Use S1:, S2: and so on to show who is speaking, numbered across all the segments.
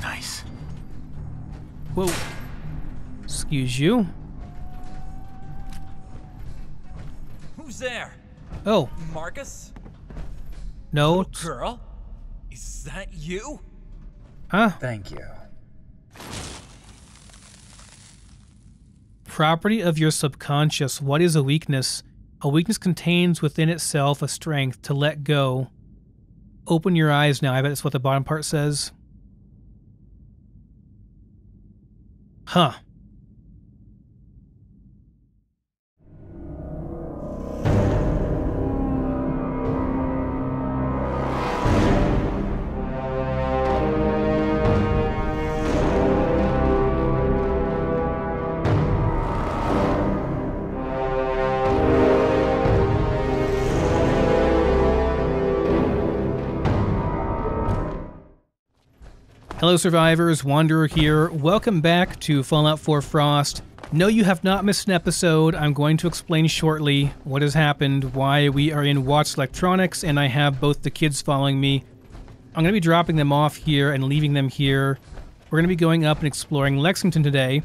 S1: Nice.
S2: Whoa. Excuse you.
S3: Who's there?
S2: Oh.
S3: Marcus?
S2: No.
S3: Little girl? Is that you?
S2: Huh?
S1: Thank you.
S2: Property of your subconscious. What is a weakness? A weakness contains within itself a strength to let go. Open your eyes now. I bet it's what the bottom part says. Huh. Hello survivors, Wanderer here. Welcome back to Fallout 4 Frost. No, you have not missed an episode. I'm going to explain shortly what has happened, why we are in Watts Electronics, and I have both the kids following me. I'm going to be dropping them off here and leaving them here. We're going to be going up and exploring Lexington today.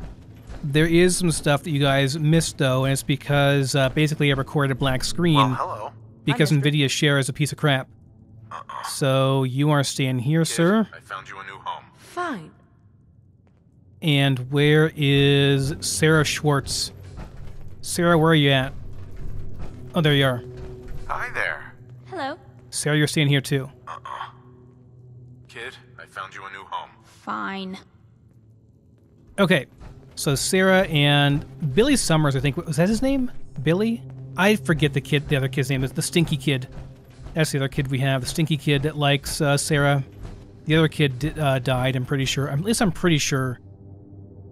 S2: There is some stuff that you guys missed though, and it's because basically I recorded a black screen.
S1: Well, hello.
S2: Because NVIDIA Share is a piece of crap. So you are staying here, sir.
S1: I found you a new home.
S4: Fine.
S2: And where is Sarah Schwartz? Sarah, where are you at? Oh, there you are.
S1: Hi there.
S4: Hello.
S2: Sarah, you're staying here too.
S1: Kid, I found you a new home.
S4: Fine.
S2: Okay, so Sarah and Billy Summers, I think, was that his name? Billy? I forget the other kid's name. It's the Stinky Kid. That's the other kid we have, the Stinky Kid that likes Sarah. The other kid died, I'm pretty sure. At least I'm pretty sure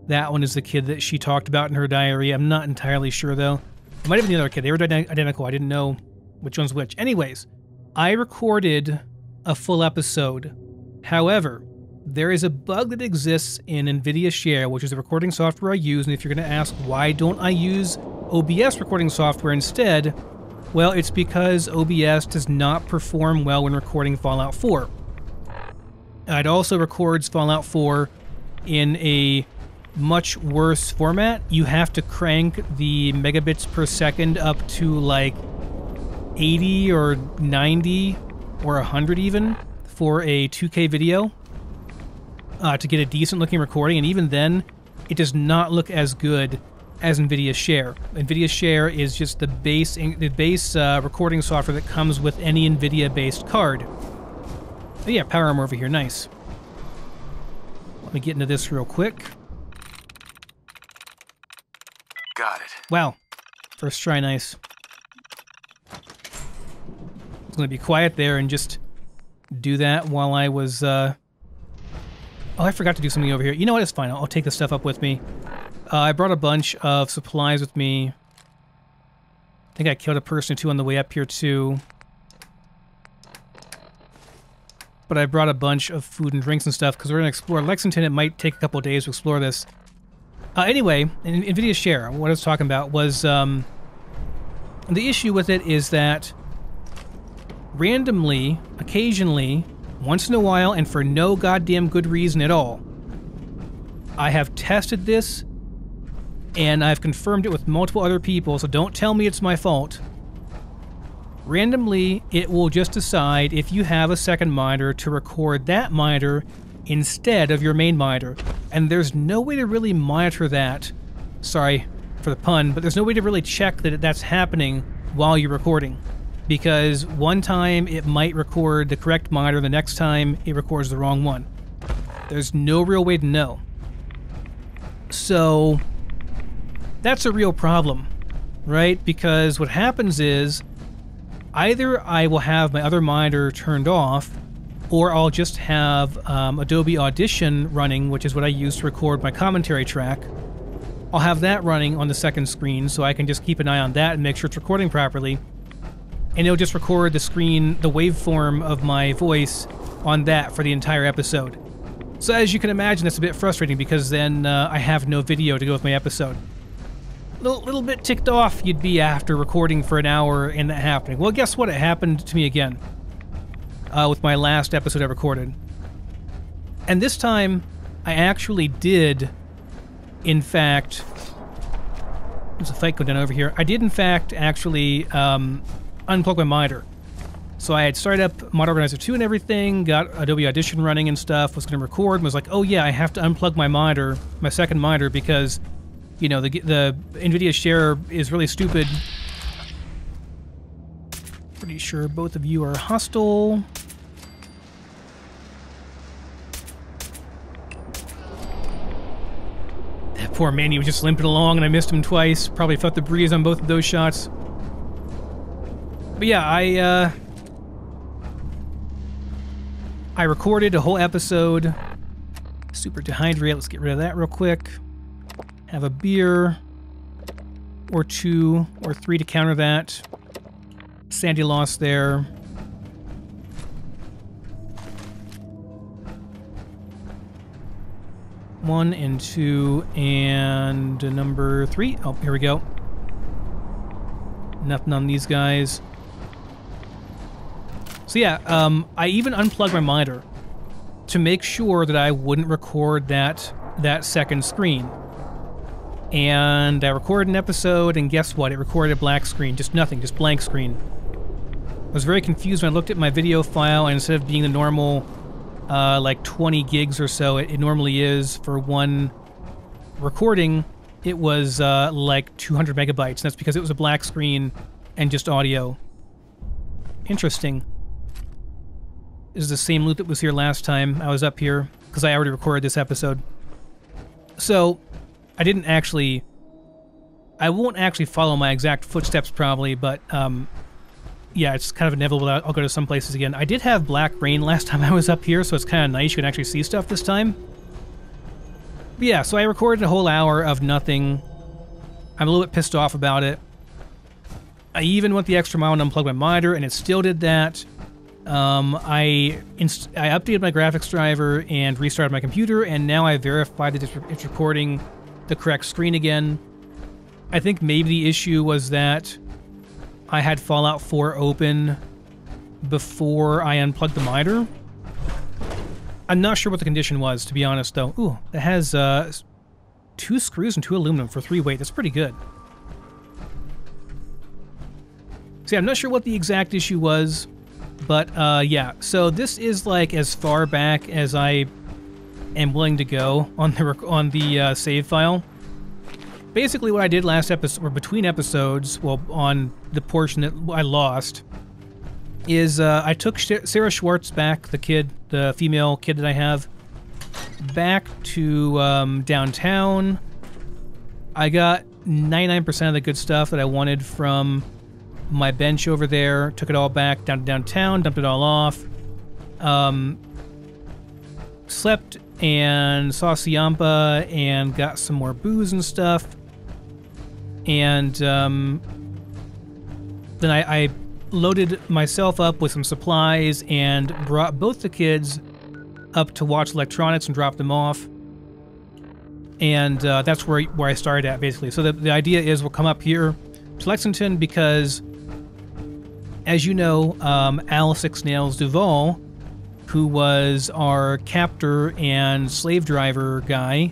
S2: that one is the kid that she talked about in her diary. I'm not entirely sure, though. It might have been the other kid. They were identical. I didn't know which one's which. Anyways, I recorded a full episode. However, there is a bug that exists in NVIDIA Share, which is the recording software I use. And if you're going to ask, why don't I use OBS recording software instead? Well, it's because OBS does not perform well when recording Fallout 4. It also records Fallout 4 in a much worse format. You have to crank the megabits per second up to like 80 or 90 or 100 even for a 2K video to get a decent looking recording, and even then it does not look as good as NVIDIA Share. NVIDIA Share is just the base recording software that comes with any NVIDIA based card. Oh yeah, power armor over here, nice. Let me get into this real quick.
S1: Got it.
S2: Wow, first try, nice. I'm gonna be quiet there and just do that while I was, Oh, I forgot to do something over here. You know what, it's fine, I'll take the stuff up with me. I brought a bunch of supplies with me. I think I killed a person or two on the way up here too. But I brought a bunch of food and drinks and stuff because we're going to explore Lexington. It might take a couple of days to explore this. Anyway, in NVIDIA Share, what I was talking about was the issue with it is that randomly, occasionally, once in a while, and for no goddamn good reason at all, I have tested this and I've confirmed it with multiple other people, so don't tell me it's my fault. Randomly, it will just decide if you have a second monitor to record that monitor instead of your main monitor. And there's no way to really monitor that. Sorry for the pun, but there's no way to really check that that's happening while you're recording. Because one time it might record the correct monitor, the next time it records the wrong one. There's no real way to know. So that's a real problem, right? Because what happens is either I will have my other monitor turned off, or I'll just have Adobe Audition running, which is what I use to record my commentary track. I'll have that running on the second screen, so I can just keep an eye on that and make sure it's recording properly. And it'll just record the screen, the waveform of my voice on that for the entire episode. So as you can imagine, that's a bit frustrating because then I have no video to go with my episode. Little bit ticked off you'd be after recording for an hour and that happening. Well, guess what? It happened to me again with my last episode I recorded. And this time, I actually did, in fact... There's a fight going down over here. I did, in fact, actually unplug my monitor. So I had started up Mod Organizer 2 and everything, got Adobe Audition running and stuff, was going to record, and was like, oh yeah, I have to unplug my monitor, my second monitor, because, you know, the NVIDIA share is really stupid. Pretty sure both of you are hostile. That poor Manny was just limping along and I missed him twice. Probably felt the breeze on both of those shots. But yeah, I recorded a whole episode. Super dehydrated. Let's get rid of that real quick. Have a beer or 2 or 3 to counter that. Sandy lost there. One and 2 and number 3. Oh, here we go. Nothing on these guys. So yeah, I even unplugged my monitor to make sure that I wouldn't record that second screen. And I recorded an episode, and guess what? It recorded a black screen. Just nothing, just blank screen. I was very confused when I looked at my video file, and instead of being the normal, like 20 gigs or so, it normally is for one recording, it was like 200 megabytes. And that's because it was a black screen and just audio. Interesting. This is the same loot that was here last time I was up here, because I already recorded this episode. So, I didn't actually... I won't actually follow my exact footsteps, probably, but, yeah, it's kind of inevitable that I'll go to some places again. I did have black rain last time I was up here, so it's kind of nice you can actually see stuff this time. But yeah, so I recorded a whole hour of nothing. I'm a little bit pissed off about it. I even went the extra mile and unplugged my monitor, and it still did that. I updated my graphics driver and restarted my computer, and now I verified that it's recording the correct screen again. I think maybe the issue was that I had Fallout 4 open before I unplugged the monitor. I'm not sure what the condition was, to be honest, though. Ooh, it has 2 screws and 2 aluminum for 3 weight. That's pretty good. See, I'm not sure what the exact issue was. But, yeah, so this is, like, as far back as I am willing to go on the save file. Basically, what I did last episode, or between episodes, well, on the portion that I lost, is I took Sarah Schwartz back, the female kid that I have, back to downtown. I got 99% of the good stuff that I wanted from my bench over there, took it all back down to downtown, dumped it all off. Slept and saw Siampa and got some more booze and stuff. And then I loaded myself up with some supplies and brought both the kids up to watch electronics and dropped them off. And that's where I started at, basically. So the idea is we'll come up here to Lexington because, as you know, Al Six Nails Duvall, who was our captor and slave driver guy,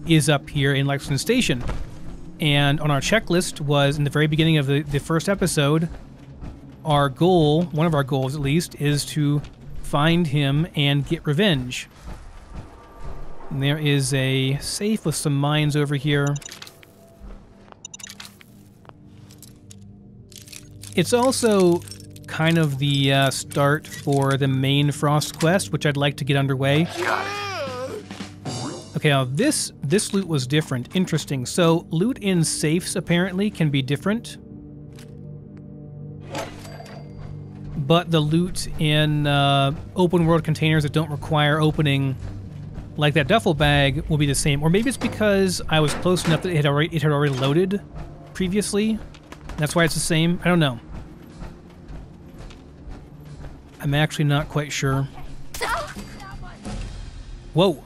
S2: is up here in Lexington Station. And on our checklist was, in the very beginning of the first episode, our goal, one of our goals at least, is to find him and get revenge. And there is a safe with some mines over here. It's also kind of the start for the main Frost quest, which I'd like to get underway.
S1: Got it.
S2: Okay, now this loot was different. Interesting. So loot in safes apparently can be different, but the loot in open world containers that don't require opening, like that duffel bag, will be the same. Or maybe it's because I was close enough that it had already loaded previously. That's why it's the same. I don't know. I'm actually not quite sure. Whoa.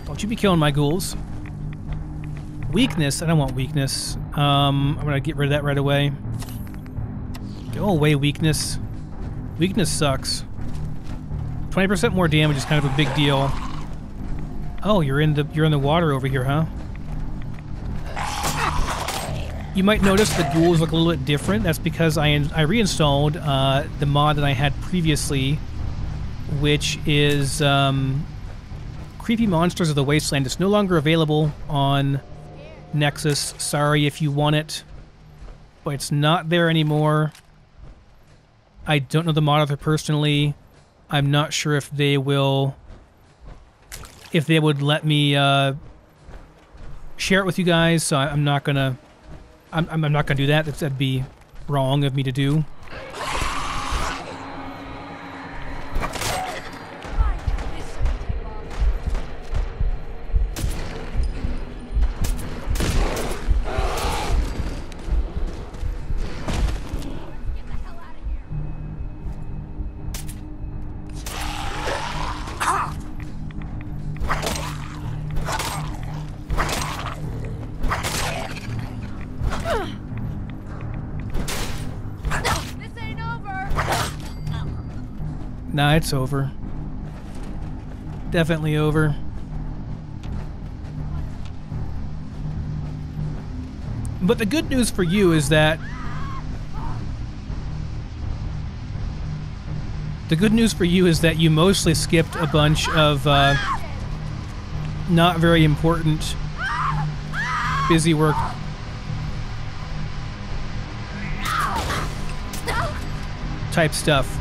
S2: Don't you be killing my ghouls. Weakness. I don't want weakness. I'm going to get rid of that right away. Go away, weakness. Weakness sucks. 20% more damage is kind of a big deal. Oh, you're in the water over here, huh? You might notice the ghouls look a little bit different. That's because I reinstalled the mod that I had previously, which is Creepy Monsters of the Wasteland. It's no longer available on Nexus. Sorry if you want it, but it's not there anymore. I don't know the mod author personally. I'm not sure if they would let me share it with you guys. So I'm not gonna do that. That'd be wrong of me to do. Nah, it's over. Definitely over. But the good news for you is that... you mostly skipped a bunch of not very important busy work type stuff.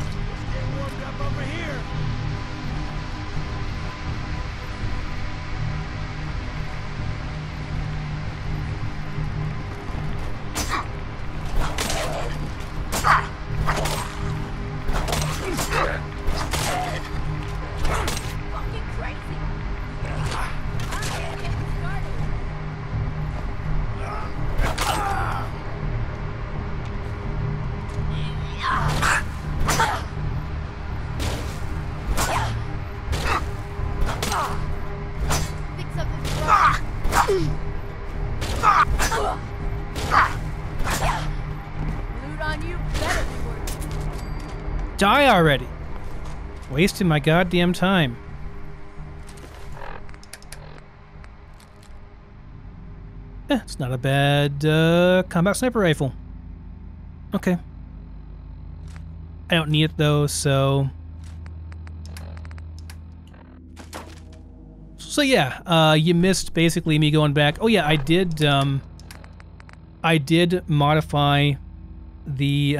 S2: Die already! Wasting my goddamn time. It's not a bad combat sniper rifle. Okay. I don't need it though, so... So yeah, you missed basically me going back. Oh yeah, I did modify the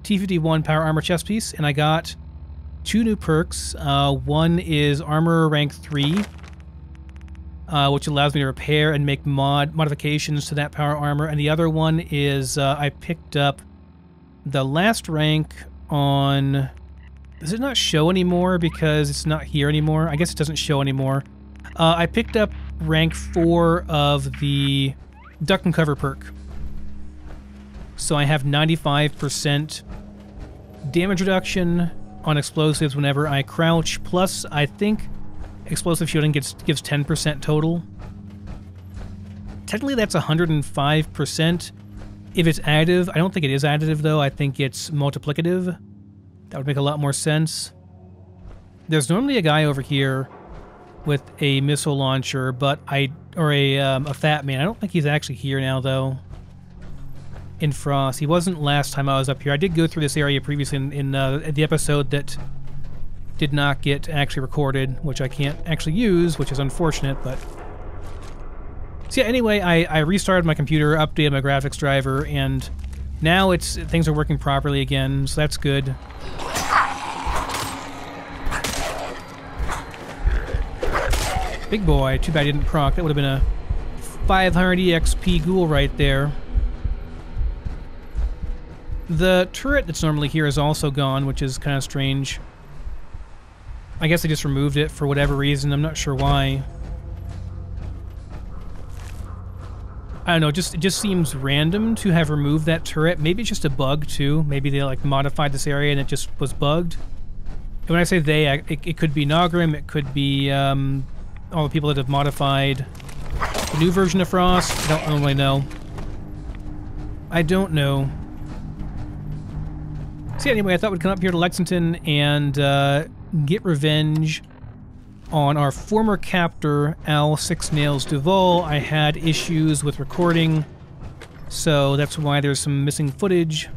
S2: T51 power armor chest piece, and I got 2 new perks. One is armor rank 3, which allows me to repair and make modifications to that power armor, and the other one is I picked up the last rank on... Does it not show anymore because it's not here anymore? I guess it doesn't show anymore. I picked up rank 4 of the duck and cover perk. So I have 95% damage reduction on explosives whenever I crouch, plus I think explosive shielding gives 10% total. Technically that's 105% if it's additive. I don't think it is additive though, I think it's multiplicative. That would make a lot more sense. There's normally a guy over here with a missile launcher, but a fat man. I don't think he's actually here now though. In Frost. He wasn't last time I was up here. I did go through this area previously in the episode that did not get actually recorded, which I can't actually use, which is unfortunate, but... So yeah, anyway, I restarted my computer, updated my graphics driver, and now things are working properly again, so that's good. Big boy. Too bad I didn't proc. That would have been a 500 EXP ghoul right there. The turret that's normally here is also gone, which is kind of strange. I guess they just removed it for whatever reason. I'm not sure why. I don't know, it just seems random to have removed that turret. Maybe it's just a bug too. Maybe they like modified this area and it just was bugged. And when I say they, it could be Nogrim, it could be all the people that have modified the new version of Frost. I don't really know. I don't know. So yeah, anyway, I thought we'd come up here to Lexington and get revenge on our former captor, Al Six Nails Duvall. I had issues with recording, so that's why there's some missing footage.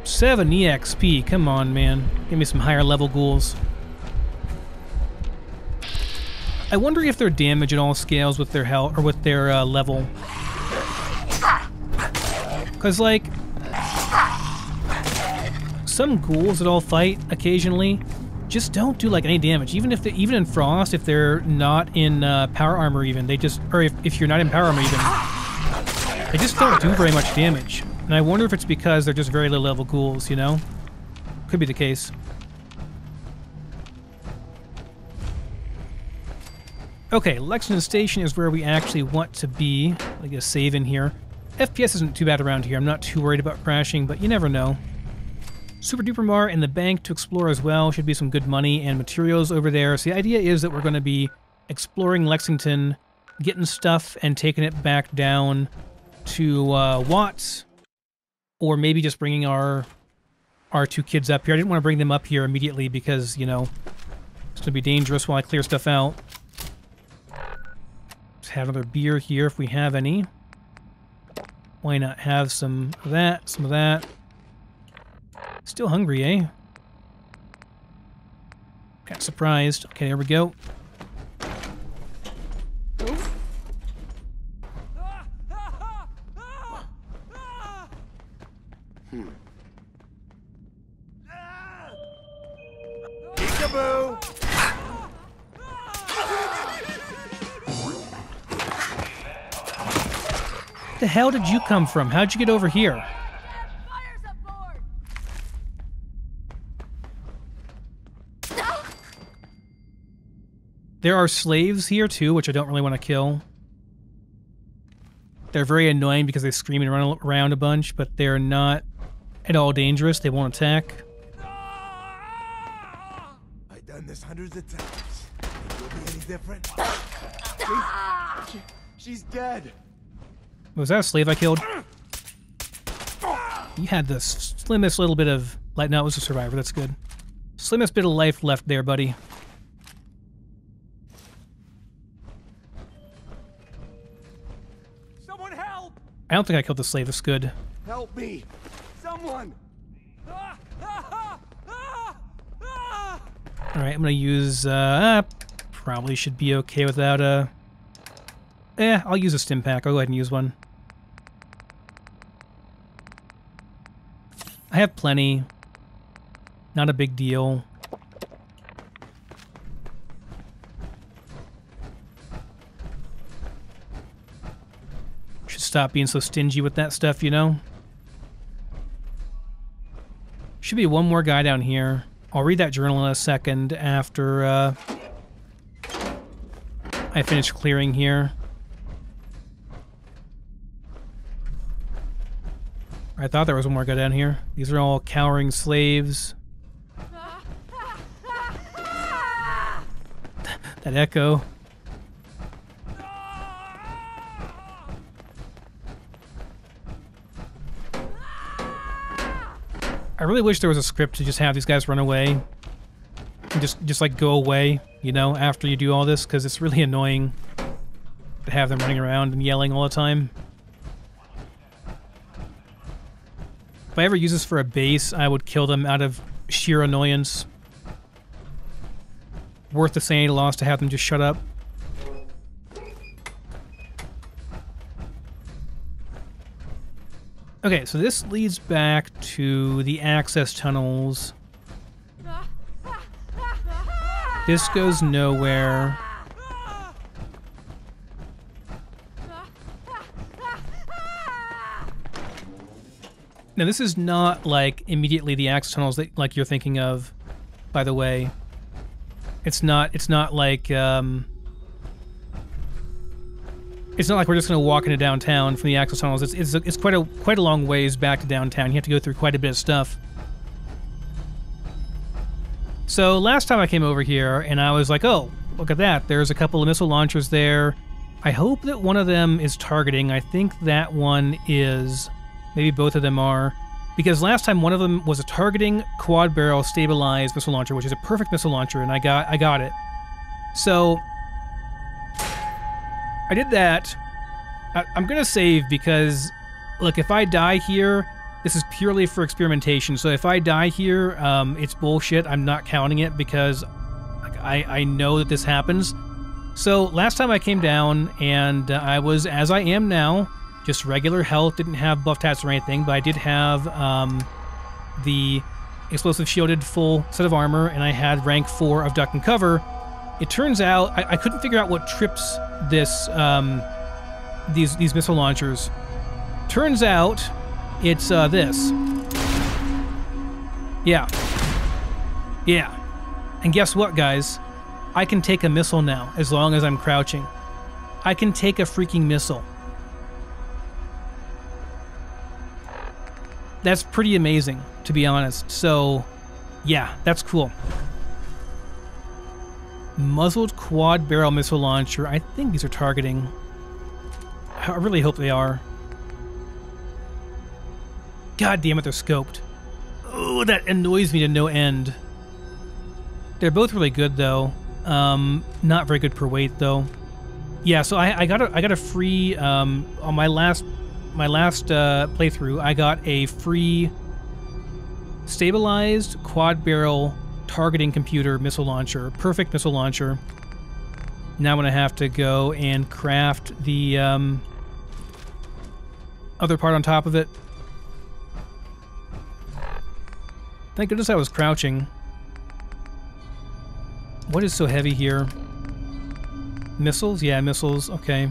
S2: Seven EXP, come on, man. Give me some higher level ghouls. I wonder if their damage at all scales with their health or with their level. Because, like, some ghouls that I'll fight occasionally just don't do like any damage. Even in Frost, if they're not in power armor, even if you're not in power armor, even they just don't do very much damage. And I wonder if it's because they're just very low level ghouls, you know? Could be the case. Okay, Lexington Station is where we actually want to be. Like a save in here. FPS isn't too bad around here. I'm not too worried about crashing, but you never know. Super Duper Mar in the bank to explore as well. Should be some good money and materials over there. So the idea is that we're going to be exploring Lexington, getting stuff and taking it back down to Watts. Or maybe just bringing our two kids up here. I didn't want to bring them up here immediately because, you know, it's going to be dangerous while I clear stuff out. Let's have another beer here if we have any. Why not have some of that, some of that. Still hungry, eh? Got surprised. Okay, there we go.
S1: Peekaboo!
S2: The hell did you come from? How'd you get over here? There are slaves here too, which I don't really want to kill. They're very annoying because they scream and run around a bunch, but they're not at all dangerous. They won't attack.
S4: I've done this hundreds of times. Think you'll be any different? She's dead.
S2: Was that a slave I killed? You had the slimmest little bit of life. No, it was a survivor. That's good. Slimmest bit of life left there, buddy.
S4: Someone help!
S2: I don't think I killed the slave. That's good.
S4: Help me! Someone!
S2: Alright, I'm gonna use, probably should be okay without a... I'll use a stim pack. I'll go ahead and use one. I have plenty. Not a big deal. Should stop being so stingy with that stuff, you know? Should be one more guy down here. I'll read that journal in a second after I finish clearing here. I thought there was one more guy down here. These are all cowering slaves. That echo. I really wish there was a script to just have these guys run away. And just like go away, you know, after you do all this, because it's really annoying to have them running around and yelling all the time. If I ever use this for a base, I would kill them out of sheer annoyance. Worth the sanity loss to have them just shut up. Okay, so this leads back to the access tunnels. This goes nowhere. Now this is not like immediately the access tunnels that like you're thinking of, by the way. It's not like it's not like we're just gonna walk into downtown from the access tunnels. It's quite a long ways back to downtown. You have to go through quite a bit of stuff. So last time I came over here and I was like, oh, look at that. There's a couple of missile launchers there. I hope that one of them is targeting. I think that one is. Maybe both of them are. Because last time one of them was a targeting quad barrel stabilized missile launcher, which is a perfect missile launcher, and I got it. So I did that. I'm gonna save because, look, if I die here, this is purely for experimentation. So if I die here, it's bullshit. I'm not counting it because I know that this happens. So last time I came down and I was, as I am now, just regular health, didn't have buff tats or anything, but I did have the explosive shielded full set of armor, and I had rank 4 of duck and cover. It turns out I couldn't figure out what trips this these missile launchers. Turns out it's this. Yeah. And guess what, guys? I can take a missile now as long as I'm crouching. I can take a freaking missile. That's pretty amazing, to be honest. So, yeah, that's cool. Muzzled quad barrel missile launcher. I think these are targeting. I really hope they are. God damn it, they're scoped. Oh, that annoys me to no end. They're both really good, though. Not very good per weight, though. Yeah, so I got a free on my last playthrough. I got a free stabilized quad barrel targeting computer missile launcher, perfect missile launcher. Now I'm gonna have to go and craft the other part on top of it. Thank goodness I was crouching. What is so heavy here? Missiles? Yeah, missiles. Okay.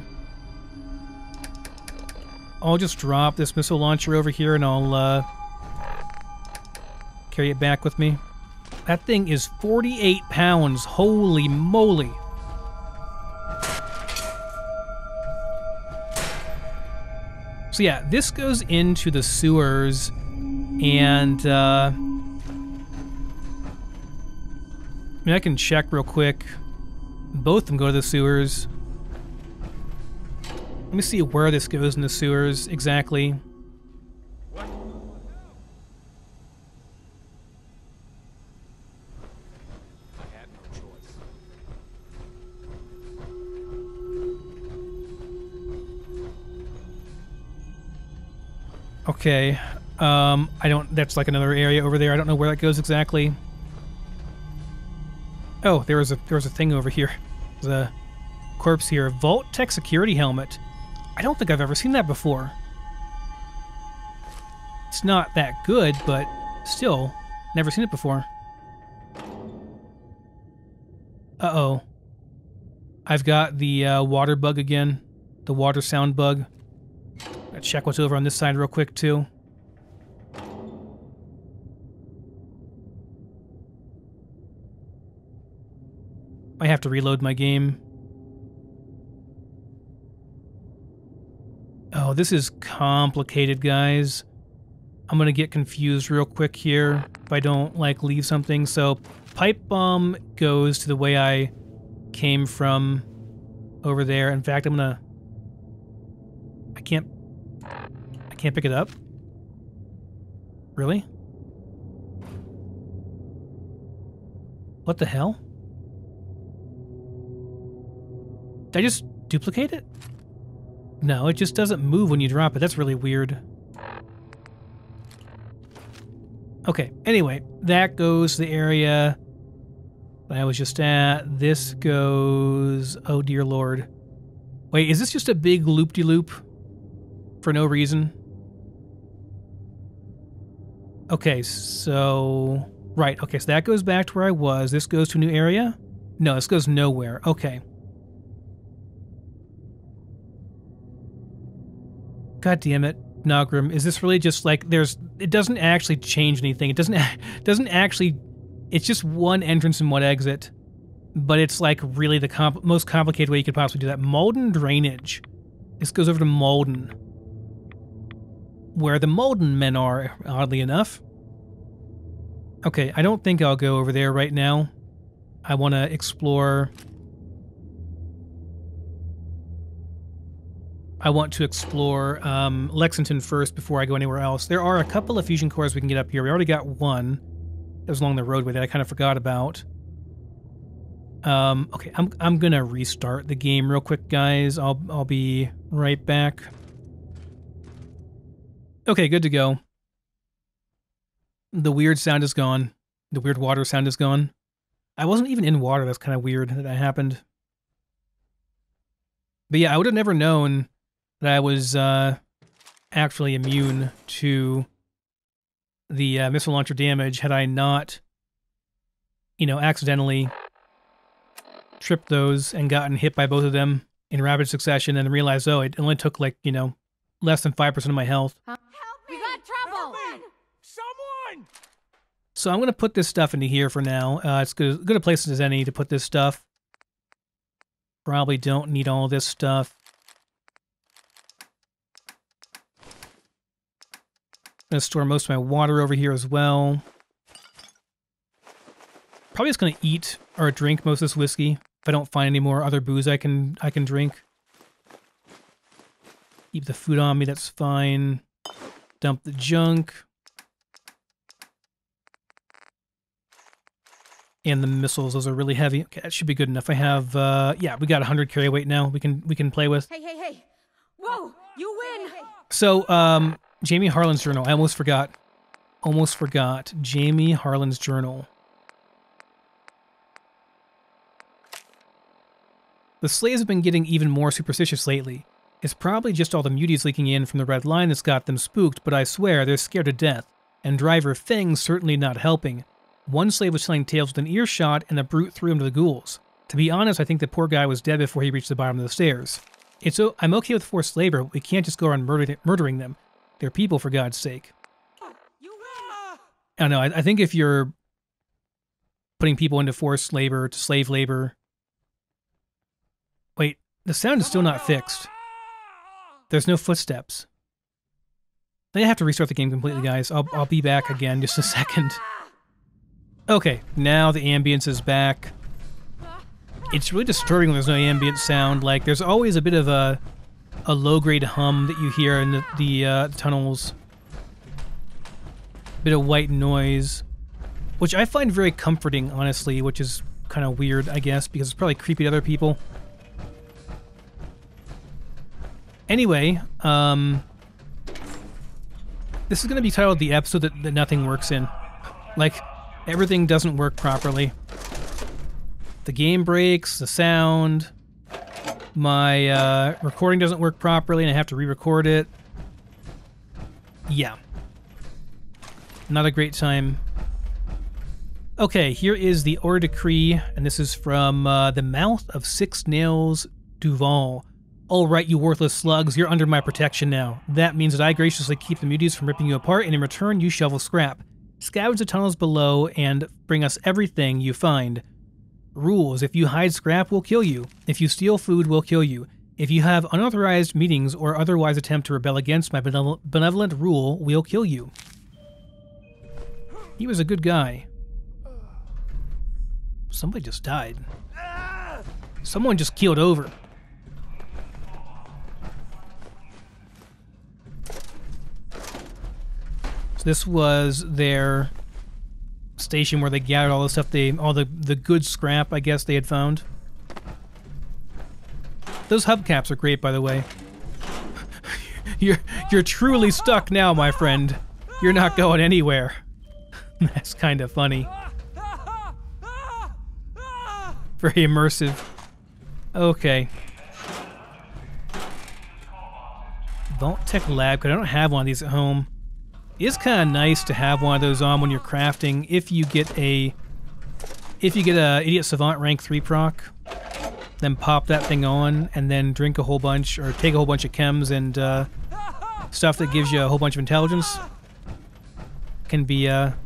S2: I'll just drop this missile launcher over here and I'll carry it back with me. That thing is 48 pounds. Holy moly. So yeah, this goes into the sewers, and I mean, I can check real quick. Both of them go to the sewers. Let me see where this goes in the sewers exactly. Okay, that's like another area over there. I don't know where that goes exactly. Oh, there was a thing over here. There's a corpse here. Vault Tech security helmet. I don't think I've ever seen that before. It's not that good, but still, never seen it before. Uh-oh. I've got the water bug again. The water sound bug. Let's check what's over on this side real quick, too. I have to reload my game. Oh, this is complicated, guys. I'm gonna get confused real quick here if I don't, like, leave something. So, pipe bomb goes to the way I came from over there. In fact, I'm gonna... I can't pick it up? Really? What the hell? Did I just duplicate it? No, it just doesn't move when you drop it. That's really weird. Okay, anyway, that goes to the area that I was just at. This goes... Oh, dear Lord. Wait, is this just a big loop-de-loop for no reason? Okay, so... Right, okay, so that goes back to where I was. This goes to a new area? No, this goes nowhere. Okay. God damn it, Nogrim. Is this really just like it doesn't actually change anything. It doesn't actually, it's just one entrance and one exit. But it's like really the most complicated way you could possibly do that. Malden drainage. This goes over to Malden, where the Malden men are, oddly enough. Okay, I don't think I'll go over there right now. I want to explore I want to explore Lexington first before I go anywhere else. There are a couple of fusion cores we can get up here. We already got one that was along the roadway that I kind of forgot about. Okay, I'm gonna restart the game real quick, guys. I'll be right back. Okay, good to go. The weird sound is gone. The weird water sound is gone. I wasn't even in water. That's kind of weird that happened. But yeah, I would have never known that I was actually immune to the missile launcher damage had I not, accidentally tripped those and gotten hit by both of them in rapid succession and realized, oh, it only took like, less than 5% of my health.
S5: Help me! We got trouble!
S4: Someone!
S2: So I'm going to put this stuff into here for now. It's good a place as any to put this stuff. Probably don't need all this stuff. I'm going to store most of my water over here as well. Probably just going to eat or drink most of this whiskey if I don't find any more other booze I can drink. Keep the food on me, that's fine. Dump the junk. And the missiles, those are really heavy. Okay, that should be good enough. I have, yeah, we got 100 carry weight now we can play with.
S5: Hey. Whoa, you win!
S2: So, Jamie Harlan's journal. I almost forgot. Jamie Harlan's journal. The slaves have been getting even more superstitious lately. It's probably just all the muties leaking in from the red line that's got them spooked, but I swear they're scared to death. And Driver Feng's certainly not helping. One slave was telling tales with an earshot, and the brute threw him to the ghouls. To be honest, I think the poor guy was dead before he reached the bottom of the stairs. I'm okay with forced labor, but we can't just go around murdering them. They're people, for God's sake.
S5: You win!
S2: I don't know, I think if you're putting people into forced labor, to slave labor... Wait, the sound is still not fixed. There's no footsteps. I have to restart the game completely, guys. I'll be back again just a second. Okay, now the ambience is back. It's really disturbing when there's no ambient sound. Like, there's always a bit of a low-grade hum that you hear in the tunnels. Bit of white noise, which I find very comforting, honestly, which is kind of weird, I guess, because it's probably creepy to other people. Anyway, this is going to be titled the episode that nothing works in. Like, everything doesn't work properly. The game breaks, the sound, my recording doesn't work properly and I have to re-record it. Yeah. Not a great time. Okay, here is the Order Decree, and this is from the mouth of Six Nails Duval. All right, you worthless slugs, you're under my protection now. That means that I graciously keep the muties from ripping you apart, and in return, you shovel scrap. Scavenge the tunnels below and bring us everything you find. Rules: if you hide scrap, we'll kill you. If you steal food, we'll kill you. If you have unauthorized meetings or otherwise attempt to rebel against my benevolent rule, we'll kill you. He was a good guy. Somebody just died. Someone just keeled over. This was their station where they gathered all the stuff all the good scrap, I guess, they had found. Those hubcaps are great, by the way. You're truly stuck now, my friend. You're not going anywhere. That's kind of funny. Very immersive. Okay. Vault-Tec Lab, because I don't have one of these at home. It is kind of nice to have one of those on when you're crafting. If you get a Idiot Savant rank 3 proc, then pop that thing on and then drink a whole bunch or take a whole bunch of chems and stuff that gives you a whole bunch of intelligence. Can be a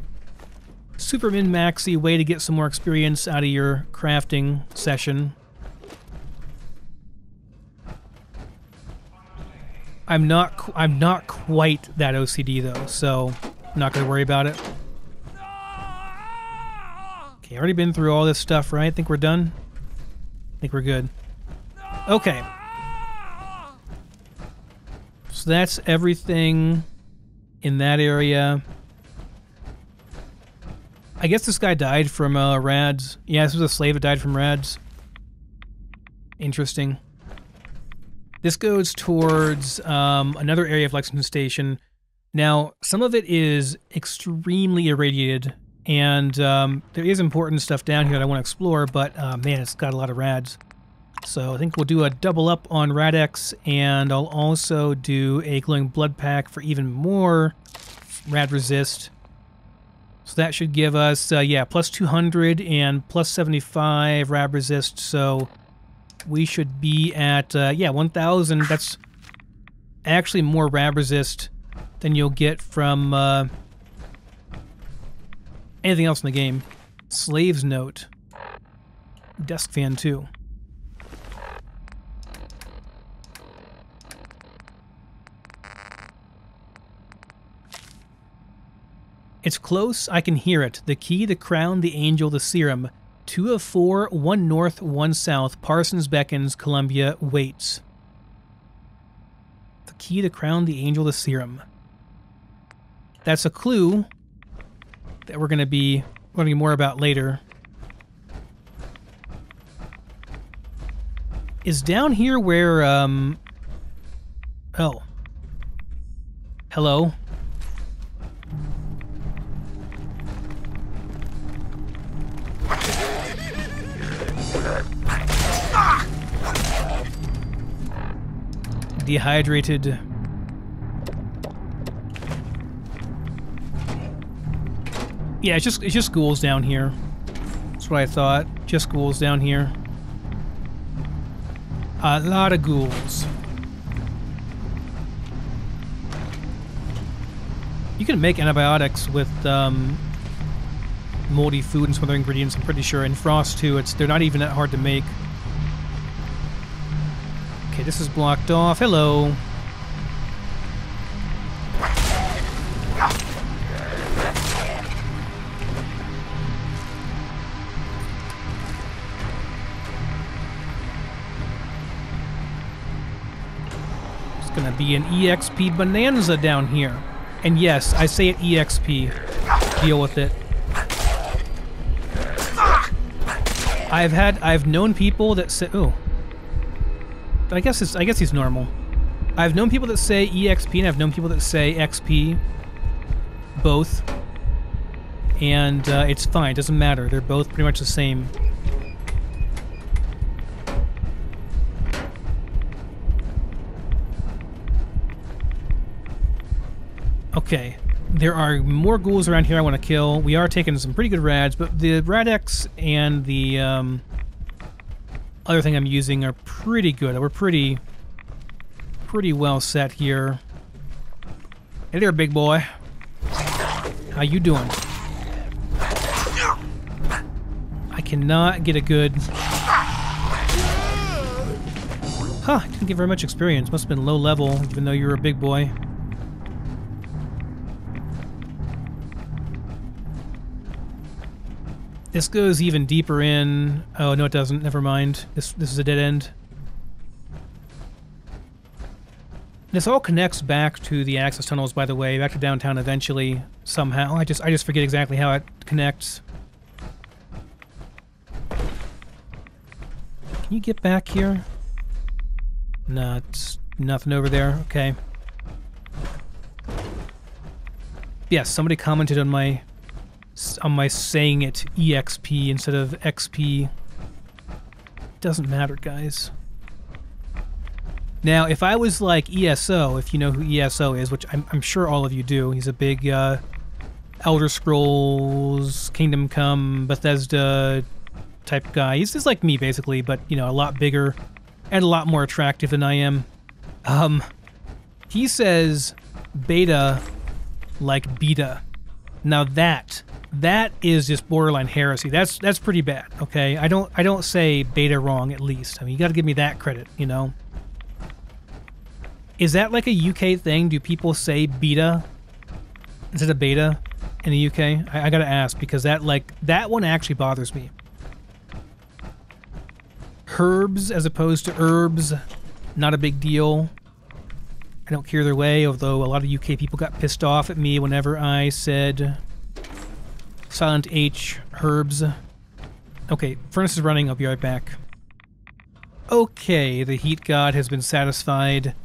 S2: super min-maxy way to get some more experience out of your crafting session. I'm not quite that OCD though, so I'm not gonna worry about it. Okay, already been through all this stuff, right? Think we're done? Think we're good. Okay. So that's everything in that area. I guess this guy died from rads. Yeah, this was a slave that died from rads. Interesting. This goes towards another area of Lexington Station. Now, some of it is extremely irradiated, and there is important stuff down here that I want to explore, but man, it's got a lot of rads. So I think we'll do a double up on Rad-X, and I'll also do a glowing blood pack for even more rad resist. So that should give us, yeah, plus 200 and plus 75 rad resist, so we should be at, yeah, 1,000. That's actually more rad resist than you'll get from anything else in the game. Slave's Note. Desk fan, too. It's close, I can hear it. The key, the crown, the angel, the serum. 2 of 4, 1 north, 1 south. Parsons beckons, Columbia waits. The key, the crown, the angel, the serum. That's a clue that we're going to be learning more about later. Is down here where, oh. Hello? Dehydrated. Yeah, it's just ghouls down here. That's what I thought. Just ghouls down here. A lot of ghouls. You can make antibiotics with moldy food and some other ingredients, I'm pretty sure. And frost too. They're not even that hard to make. Okay, this is blocked off. Hello. It's gonna be an EXP bonanza down here. And yes, I say it EXP. Deal with it. I've known people that say, oh. I guess he's normal. I've known people that say EXP and I've known people that say XP. Both. And it's fine, doesn't matter. They're both pretty much the same. Okay. There are more ghouls around here I want to kill. We are taking some pretty good rads, but the Rad-X and the other thing I'm using are pretty good. We're pretty well set here. Hey there, big boy. How you doing? I cannot get a good... Huh, didn't get very much experience. Must have been low level, even though you're a big boy. This goes even deeper in... Oh, no it doesn't. Never mind. This is a dead end. This all connects back to the access tunnels, by the way, back to downtown eventually, somehow. I just forget exactly how it connects. Can you get back here? No, it's nothing over there. Okay. Yes, somebody commented on my saying it EXP instead of XP. Doesn't matter, guys. Now, if I was like ESO, if you know who ESO is, which I'm sure all of you do, he's a big Elder Scrolls, Kingdom Come, Bethesda type guy. He's just like me, basically, but, you know, a lot bigger and a lot more attractive than I am. He says beta like beta. Now that is just borderline heresy. That's pretty bad, okay? I don't say beta wrong, at least. I mean, you got to give me that credit, you know? Is that like a UK thing? Do people say beta instead of beta in the UK? I got to ask, because that one actually bothers me. Herbs as opposed to herbs, not a big deal. don't care either way, although a lot of UK people got pissed off at me whenever I said Silent H herbs. Okay, furnace is running. I'll be right back. Okay, the heat god has been satisfied.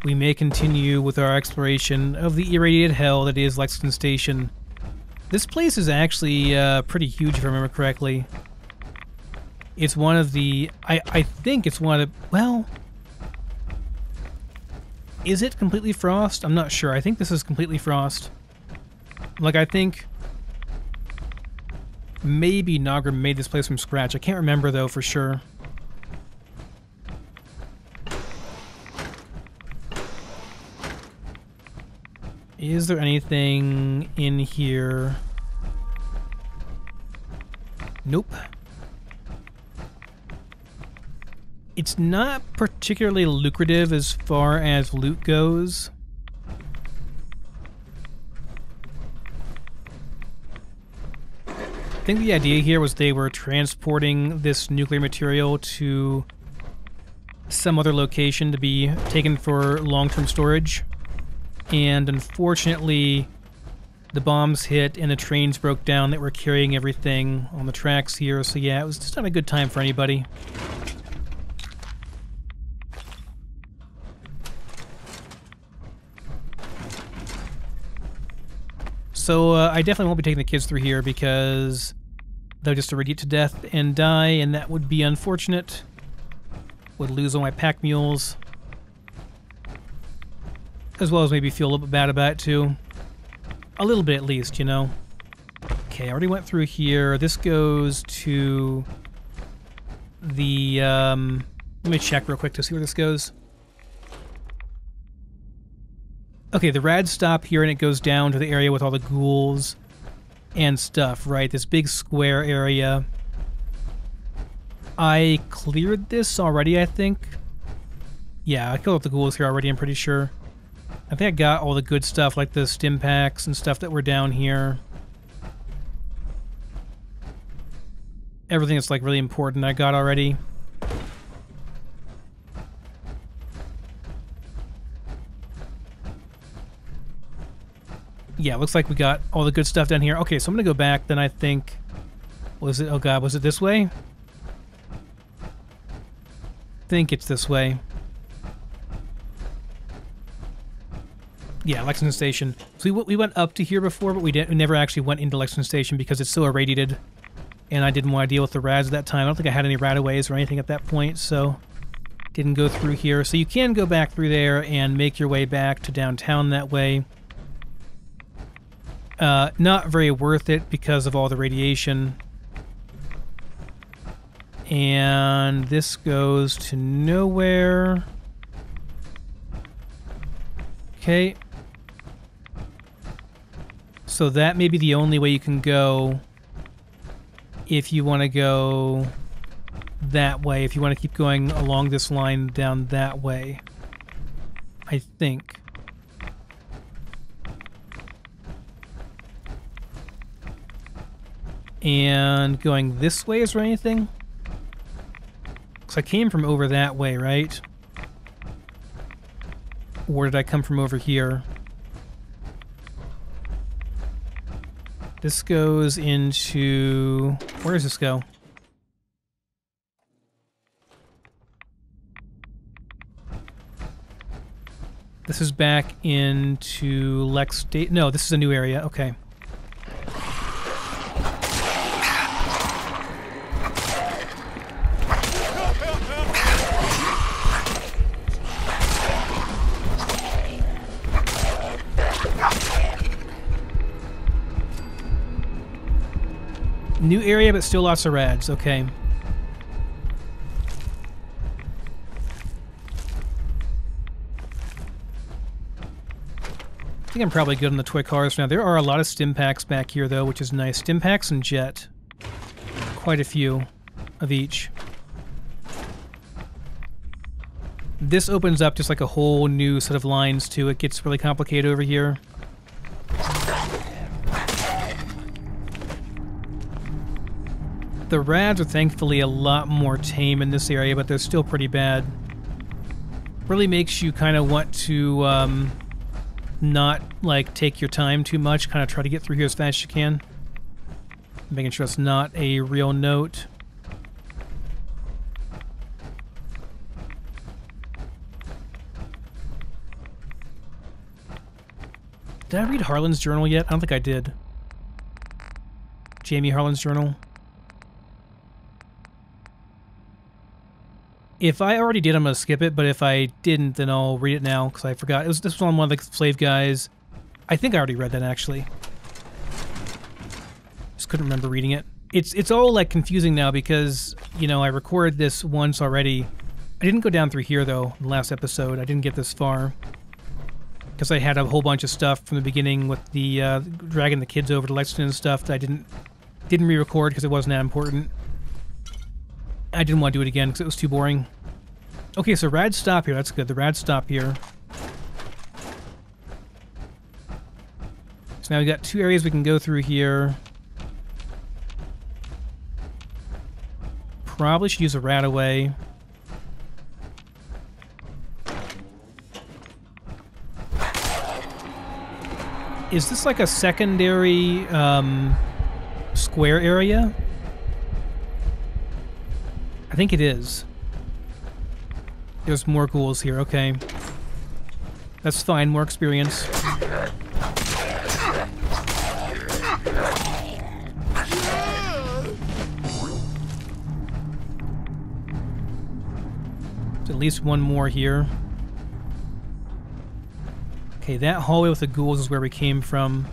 S2: We may continue with our exploration of the irradiated hell that is Lexington Station. This place is actually pretty huge, if I remember correctly. It's one of the... I think it's one of... Well... Is it completely frost? I'm not sure. I think this is completely frost. Like, I think... Maybe Nagra made this place from scratch. I can't remember, though, for sure. Is there anything in here? Nope. It's not particularly lucrative as far as loot goes. I think the idea here was they were transporting this nuclear material to some other location to be taken for long-term storage. And unfortunately, the bombs hit and the trains broke down that were carrying everything on the tracks here. So yeah, it was just not a good time for anybody. So I definitely won't be taking the kids through here because they'll just irradiate to death and die, and that would be unfortunate. Would lose all my pack mules. As well as maybe feel a little bit bad about it too. A little bit at least, you know. Okay, I already went through here. This goes to the... let me check real quick to see where this goes. Okay, the rads stop here and it goes down to the area with all the ghouls and stuff, right? This big square area. I cleared this already, I think. Yeah, I killed all the ghouls here already, I'm pretty sure. I think I got all the good stuff, like the stim packs and stuff that were down here. Everything that's like really important I got already. Yeah, looks like we got all the good stuff down here. Okay, so I'm gonna go back then, I think. Was it, oh god, was it this way? I think it's this way. Yeah, Lexington Station. So we went up to here before, but we never actually went into Lexington Station because it's so irradiated. And I didn't want to deal with the rads at that time. I don't think I had any radaways or anything at that point, so didn't go through here. So you can go back through there and make your way back to downtown that way. Not very worth it because of all the radiation. And this goes to nowhere. Okay. So that may be the only way you can go if you want to go that way, if you want to keep going along this line down that way, I think. And going this way, is there anything? Because I came from over that way, right? Or did I come from over here? This goes into... Where does this go? This is back into Lex State. No, this is a new area. Okay. New area, but still lots of rads. Okay. I think I'm probably good on the toy cars now. There are a lot of stim packs back here, though, which is nice. Stim packs and jet. Quite a few of each. This opens up just like a whole new set of lines, too. It gets really complicated over here. The rads are thankfully a lot more tame in this area, but they're still pretty bad. Really makes you kind of want to not like take your time too much, kind of try to get through here as fast as you can. Making sure it's not a real note. Did I read Harlan's journal yet? I don't think I did. Jamie Harlan's journal. If I already did, I'm going to skip it, but if I didn't, then I'll read it now, because I forgot. This was on one of the slave guys. I think I already read that, actually. Just couldn't remember reading it. It's all, like, confusing now, because, you know, I recorded this once already. I didn't go down through here, though, in the last episode. I didn't get this far. Because I had a whole bunch of stuff from the beginning with the dragging the kids over to Lexington and stuff that I didn't re-record because it wasn't that important. I didn't want to do it again because it was too boring. Okay, so rad stop here. That's good. The rad stop here. So now we got 2 areas we can go through here. Probably should use a rad away. Is this like a secondary square area? I think it is. There's more ghouls here, okay. That's fine, more experience. There's at least one more here. Okay, that hallway with the ghouls is where we came from.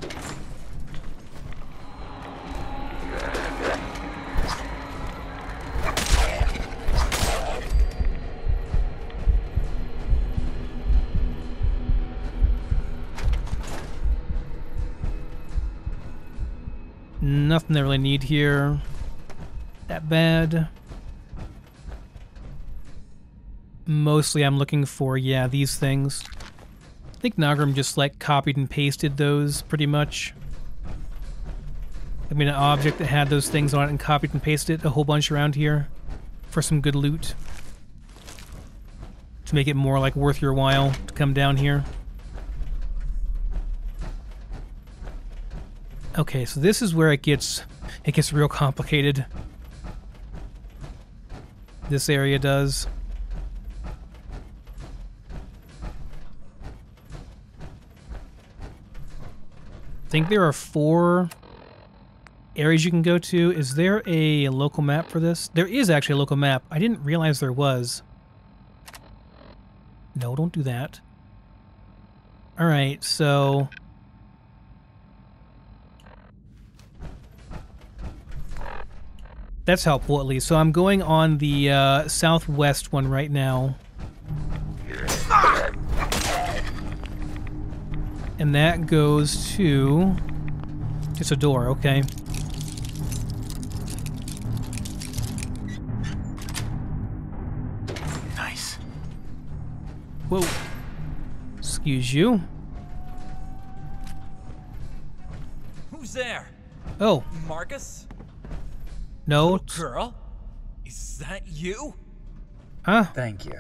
S2: Nothing I really need here. That bad. Mostly I'm looking for, yeah, these things. I think Nagram just like copied and pasted those pretty much. I mean, an object that had those things on it and copied and pasted a whole bunch around here for some good loot. To make it more like worth your while to come down here. Okay, so this is where it gets real complicated. This area does. I think there are 4 areas you can go to. Is there a local map for this? There is actually a local map. I didn't realize there was. No, don't do that. Alright, so... that's helpful, at least. So I'm going on the southwest one right now. And that goes to... it's a door, okay.
S1: Nice.
S2: Whoa. Excuse you.
S3: Who's there?
S2: Oh.
S3: Marcus?
S2: No.
S3: Girl? Is that you?
S2: Huh?
S1: Thank you.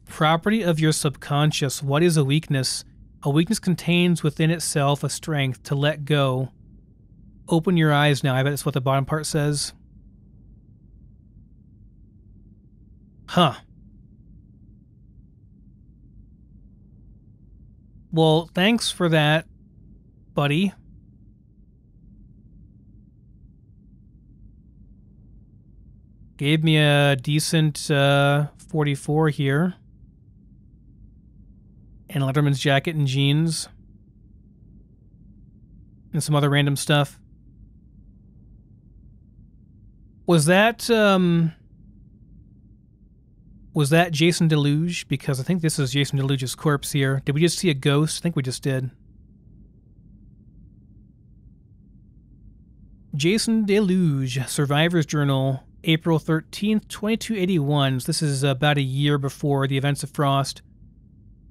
S2: Property of your subconscious. What is a weakness? A weakness contains within itself a strength to let go. Open your eyes now. I bet that's what the bottom part says. Huh. Well, thanks for that, buddy. Gave me a decent 44 here. And a Letterman's jacket and jeans. And some other random stuff. Was that Jason Deluge? Because I think this is Jason Deluge's corpse here. Did we just see a ghost? I think we just did. Jason Deluge, Survivor's Journal, April 13th, 2281. So this is about a year before the events of Frost.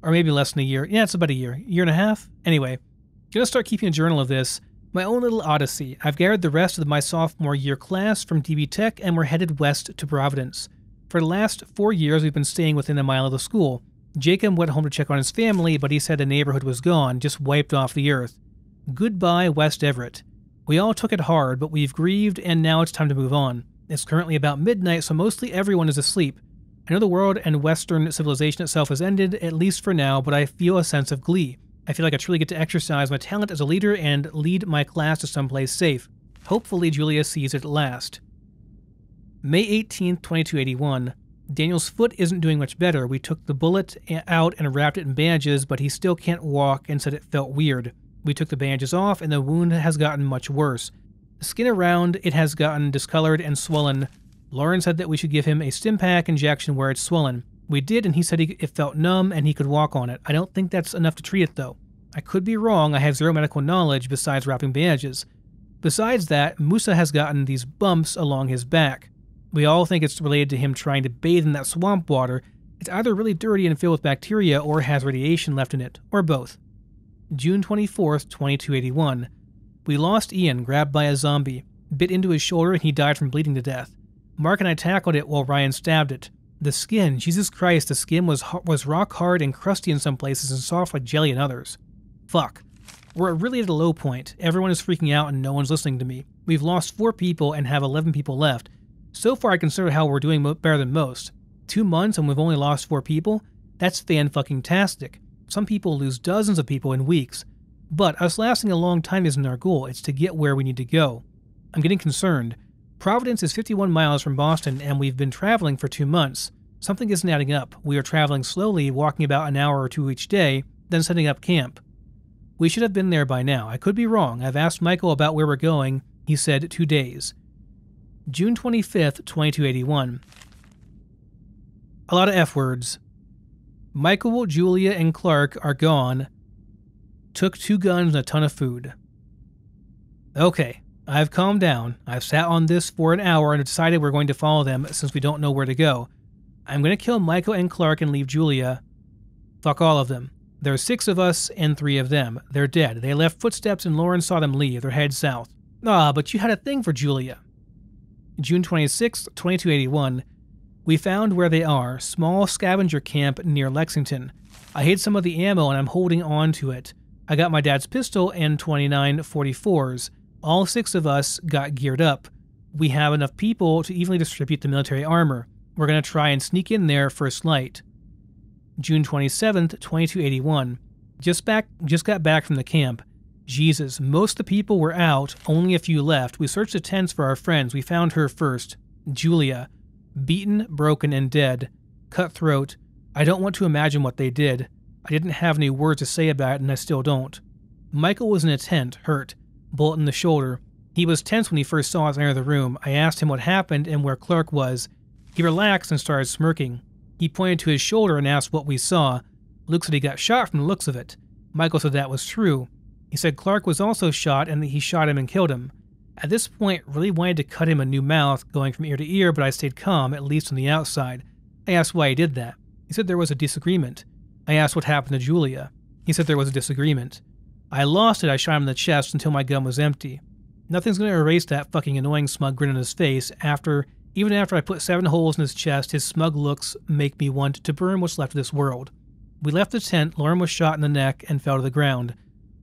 S2: Or maybe less than a year. Yeah, it's about a year. Year and a half? Anyway, gonna start keeping a journal of this. My own little odyssey. I've gathered the rest of my sophomore year class from DB Tech and we're headed west to Providence. For the last 4 years, we've been staying within a mile of the school. Jacob went home to check on his family, but he said the neighborhood was gone, just wiped off the earth. Goodbye, West Everett. We all took it hard, but we've grieved, and now it's time to move on. It's currently about midnight, so mostly everyone is asleep. I know the world and Western civilization itself has ended, at least for now, but I feel a sense of glee. I feel like I truly get to exercise my talent as a leader and lead my class to someplace safe. Hopefully Julia sees it at last. May 18th, 2281. Daniel's foot isn't doing much better. We took the bullet out and wrapped it in bandages, but he still can't walk and said it felt weird. We took the bandages off and the wound has gotten much worse. The skin around it has gotten discolored and swollen. Lauren said that we should give him a stim pack injection where it's swollen. We did, and he said it felt numb and he could walk on it. I don't think that's enough to treat it, though. I could be wrong. I have zero medical knowledge besides wrapping bandages. Besides that, Musa has gotten these bumps along his back. We all think it's related to him trying to bathe in that swamp water. It's either really dirty and filled with bacteria or has radiation left in it, or both. June 24th, 2281. We lost Ian, grabbed by a zombie. Bit into his shoulder and he died from bleeding to death. Mark and I tackled it while Ryan stabbed it. The skin, Jesus Christ, the skin was rock hard and crusty in some places and soft like jelly in others. Fuck. We're really at a low point. Everyone is freaking out and no one's listening to me. We've lost 4 people and have 11 people left. So far I consider how we're doing better than most. 2 months and we've only lost 4 people? That's fan-fucking-tastic. Some people lose dozens of people in weeks. But us lasting a long time isn't our goal. It's to get where we need to go. I'm getting concerned. Providence is 51 miles from Boston, and we've been traveling for 2 months. Something isn't adding up. We are traveling slowly, walking about an hour or 2 each day, then setting up camp. We should have been there by now. I could be wrong. I've asked Michael about where we're going. He said 2 days. June 25th, 2281. A lot of F words. Michael, Julia, and Clark are gone. Took 2 guns and a ton of food. Okay. I've calmed down. I've sat on this for an hour and decided we're going to follow them since we don't know where to go. I'm going to kill Michael and Clark and leave Julia. Fuck all of them. There's 6 of us and 3 of them. They're dead. They left footsteps and Lauren saw them leave. They're headed south. Ah, but you had a thing for Julia. June 26, 2281. We found where they are. Small scavenger camp near Lexington. I hid some of the ammo and I'm holding on to it. I got my dad's pistol and 29 44s. All 6 of us got geared up. We have enough people to evenly distribute the military armor. We're going to try and sneak in there first light. June 27th, 2281. Just got back from the camp. Jesus, most of the people were out, only a few left. We searched the tents for our friends. We found her first. Julia. Beaten, broken, and dead. Cut throat. I don't want to imagine what they did. I didn't have any words to say about it, and I still don't. Michael was in a tent, hurt. Bullet in the shoulder. He was tense when he first saw us enter the room. I asked him what happened and where Clark was. He relaxed and started smirking. He pointed to his shoulder and asked what we saw. Luke said he got shot from the looks of it. Michael said that was true. He said Clark was also shot and that he shot him and killed him. At this point, really wanted to cut him a new mouth going from ear to ear, but I stayed calm, at least on the outside. I asked why he did that. He said there was a disagreement. I asked what happened to Julia. He said there was a disagreement. I lost it. I shot him in the chest until my gun was empty. Nothing's going to erase that fucking annoying smug grin on his face. Even after I put 7 holes in his chest, his smug looks make me want to burn what's left of this world. We left the tent. Lauren was shot in the neck and fell to the ground.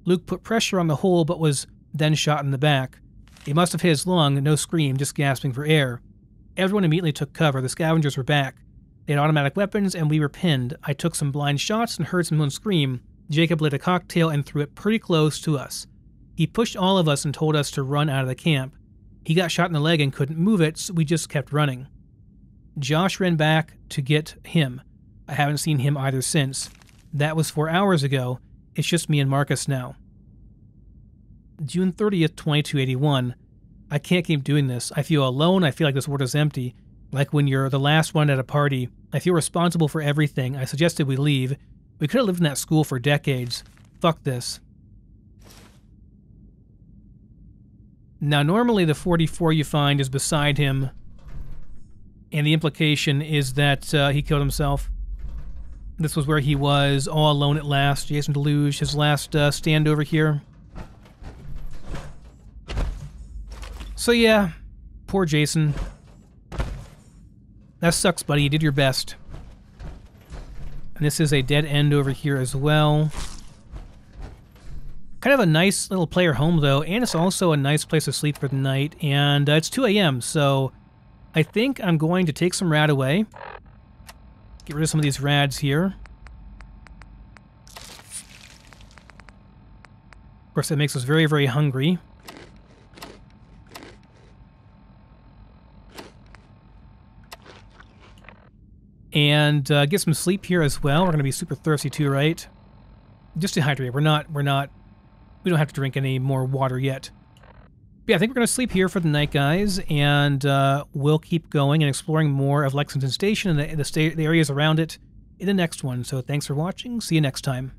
S2: Luke put pressure on the hole but was then shot in the back. He must have hit his lung, no scream, just gasping for air. Everyone immediately took cover. The scavengers were back. They had automatic weapons and we were pinned. I took some blind shots and heard someone scream. Jacob lit a cocktail and threw it pretty close to us. He pushed all of us and told us to run out of the camp. He got shot in the leg and couldn't move it, so we just kept running. Josh ran back to get him. I haven't seen him either since. That was 4 hours ago. It's just me and Marcus now. June 30th, 2281. I can't keep doing this. I feel alone. I feel like this world is empty. Like when you're the last one at a party. I feel responsible for everything. I suggested we leave. We could have lived in that school for decades. Fuck this. Now, normally the 44 you find is beside him, and the implication is that he killed himself. This was where he was, all alone at last. Jason Deluge, his last stand over here. So yeah, poor Jason. That sucks, buddy. You did your best. And this is a dead end over here as well. Kind of a nice little player home, though, and it's also a nice place to sleep for the night. And it's 2 a.m., so I think I'm going to take some rad away. Get rid of some of these rads here. Of course, that makes us very, very hungry. And get some sleep here as well. We're going to be super thirsty too, right? Just to hydrate. We don't have to drink any more water yet. But yeah, I think we're going to sleep here for the night, guys, and we'll keep going and exploring more of Lexington Station and the areas around it in the next one. So thanks for watching. See you next time.